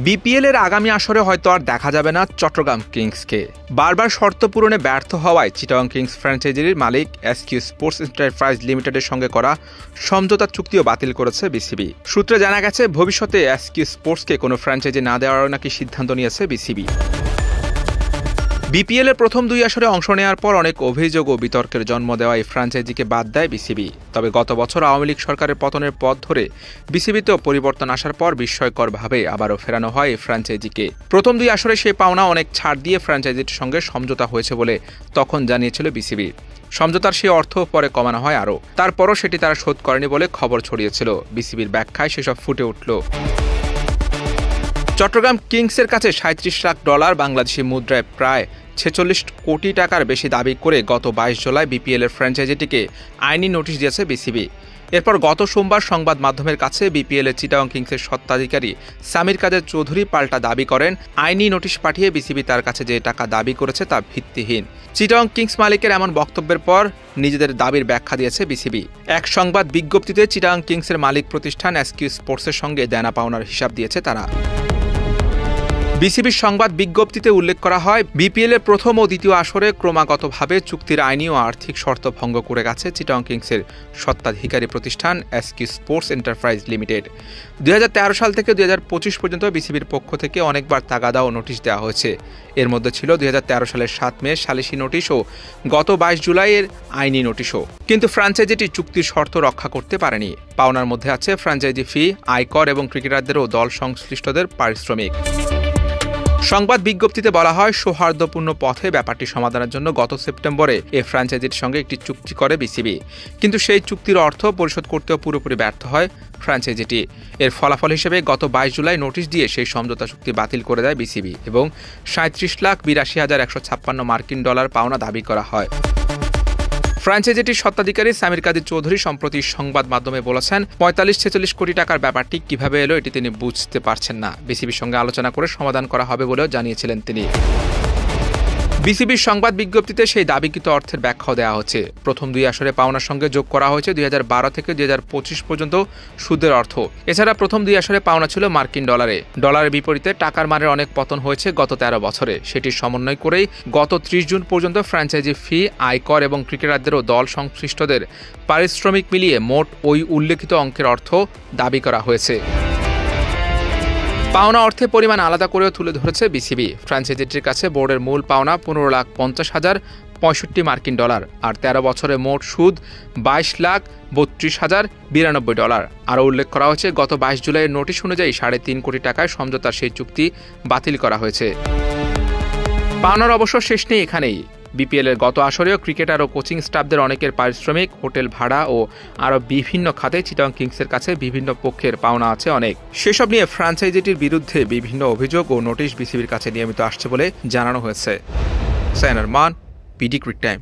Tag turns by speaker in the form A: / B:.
A: BPL এর আগামী আসরে হয়তো আর দেখা যাবে না চট্টগ্রাম কিংসকে। বারবার শর্ত পূরণে ব্যর্থ হওয়ায় চিটাগং কিংস ফ্র্যাঞ্চাইজির মালিক এসকিউ স্পোর্টস এন্টারপ্রাইজ লিমিটেডের সঙ্গে করা সমঝোতা চুক্তিও বাতিল করেছে বিসিবি। সূত্রে জানা গেছে, ভবিষ্যতে এসকিউ স্পোর্টসকে কোনো ফ্র্যাঞ্চাইজি না দেওয়ারও নাকি সিদ্ধান্ত নিয়েছে বিসিবি। বিপিএল এর প্রথম দুই আসরে অংশ নেওয়ার পর অনেক অভিযোগ ও বিতর্কের জন্ম দেওয়া এই ফ্র্যাঞ্চাইজিকে বাদ দেয় বিসিবি। তবে গত বছর আওয়ামী লীগ সরকারের পতনের পথ ধরে বিসিবিতেও পরিবর্তন আসার পর বিস্ময়করভাবে আবারও ফেরানো হয় এই ফ্র্যাঞ্চাইজিকে। প্রথম দুই আসরে সেই পাওনা অনেক ছাড় দিয়ে ফ্র্যাঞ্চাইজিটির সঙ্গে সমঝোতা হয়েছে বলে তখন জানিয়েছিল বিসিবি। সমঝোতার সেই অর্থ পরে কমানো হয় আরও, তারপরও সেটি তারা শোধ করেনি বলে খবর ছড়িয়েছিল। বিসিবির ব্যাখ্যায় সেসব ফুটে উঠল। চট্টগ্রাম কিংসের কাছে $37 লাখ বাংলাদেশি মুদ্রায় প্রায় 46 কোটি টাকার বেশি দাবি করে গত 22 জুলাই বিপিএল এর ফ্র্যাঞ্চাইজিটিকে আইনি নোটিশ দিয়েছে বিসিবি। এরপর গত সোমবার সংবাদ মাধ্যমের কাছে বিপিএল এর চিটাগং কিংসের স্বত্বাধিকারী সামির কাদের চৌধুরী পাল্টা দাবি করেন, আইনি নোটিশ পাঠিয়ে বিসিবি তার কাছে যে টাকা দাবি করেছে তা ভিত্তিহীন। চিটাগং কিংস মালিকের এমন বক্তব্যের পর নিজেদের দাবির ব্যাখ্যা দিয়েছে বিসিবি। এক সংবাদ বিজ্ঞপ্তিতে চিটাগং কিংসের মালিক প্রতিষ্ঠান এসকিউ স্পোর্টসের সঙ্গে দেনা পাওনার হিসাব দিয়েছে তারা। বিসিবির সংবাদ বিজ্ঞপ্তিতে উল্লেখ করা হয়, বিপিএল এর প্রথম ও দ্বিতীয় আসরে ক্রমাগতভাবে চুক্তির আইনি ও আর্থিক শর্ত ভঙ্গ করে গেছে চিটাগং কিংসের স্বত্বাধিকারী প্রতিষ্ঠান এসকিউ স্পোর্টস এন্টারপ্রাইজ লিমিটেড। 2013 সাল থেকে 2025 পর্যন্ত বিসিবির পক্ষ থেকে অনেকবার তাগাদা ও নোটিশ দেওয়া হয়েছে। এর মধ্যে ছিল 2013 সালের 7 মে সালিসি নোটিশ ও গত 22 জুলাইয়ের আইনি নোটিশও। কিন্তু ফ্র্যাঞ্চাইজিটি চুক্তির শর্ত রক্ষা করতে পারেনি। পাওনার মধ্যে আছে ফ্র্যাঞ্চাইজি ফি, আয়কর এবং ক্রিকেটারদের ও দল সংশ্লিষ্টদের পারিশ্রমিক। সংবাদ বিজ্ঞপ্তিতে বলা হয়, সৌহার্দ্যপূর্ণ পথে ব্যাপারটি সমাধানের জন্য গত সেপ্টেম্বরে এই ফ্র্যাঞ্চাইজির সঙ্গে একটি চুক্তি করে বিসিবি। কিন্তু সেই চুক্তির অর্থ পরিশোধ করতেও পুরোপুরি ব্যর্থ হয় ফ্র্যাঞ্চাইজিটি। এর ফলাফল হিসেবে গত 22 জুলাই নোটিশ দিয়ে সেই সমঝোতা চুক্তি বাতিল করে দেয় বিসিবি এবং $37,82,156 মার্কিন পাওনা দাবি করা হয়। ফ্র্যাঞ্চাইজিটির স্বত্বাধিকারী সামির কাদের চৌধুরী সম্প্রতি সংবাদ মাধ্যমে বলেছেন, 45-46 কোটি টাকার ব্যাপারটি কিভাবে এলো এটি তিনি বুঝতে পারছেন না। বিসিবির সঙ্গে আলোচনা করে সমাধান করা হবে বলেও জানিয়েছিলেন তিনি। বিসিবির সংবাদ বিজ্ঞপ্তিতে সেই দাবিকৃত অর্থের ব্যাখ্যাও দেওয়া হচ্ছে। প্রথম দুই আসরে পাওনার সঙ্গে যোগ করা হয়েছে 2012 থেকে 2025 পর্যন্ত সুদের অর্থ। এছাড়া প্রথম দুই আসরে পাওনা ছিল মার্কিন ডলারে। ডলারের বিপরীতে টাকার মানের অনেক পতন হয়েছে গত 13 বছরে। সেটির সমন্বয় করেই গত 30 জুন পর্যন্ত ফ্র্যাঞ্চাইজি ফি, আয়কর এবং ক্রিকেটারদের ও দল সংশ্লিষ্টদের পারিশ্রমিক মিলিয়ে মোট ওই উল্লেখিত অঙ্কের অর্থ দাবি করা হয়েছে। পাওনা অর্থের পরিমাণ আলাদা করেও তুলে ধরেছে বিসিবি। ফ্র্যাঞ্চাইজিটির কাছে বোর্ডের মূল পাওনা $15,50,065 মার্কিন আর 13 বছরে মোট সুদ $22,32,092। আরও উল্লেখ করা হয়েছে, গত 22 জুলাইয়ের নোটিশ অনুযায়ী 3.5 কোটি টাকায় সমঝোতার সেই চুক্তি বাতিল করা হয়েছে। পাওনার অবশ্য শেষ নেই এখানেই। বিপিএল এর গত আসরেও ক্রিকেটার ও কোচিং স্টাফদের অনেকের পারিশ্রমিক, হোটেল ভাড়া ও আরও বিভিন্ন খাতে চিটাগং কিংসের কাছে বিভিন্ন পক্ষের পাওনা আছে অনেক। সেসব নিয়ে ফ্র্যাঞ্চাইজিটির বিরুদ্ধে বিভিন্ন অভিযোগ ও নোটিশ বিসিবির কাছে নিয়মিত আসছে বলে জানানো হয়েছে। সাইনার মান, বিডি ক্রিক টাইম।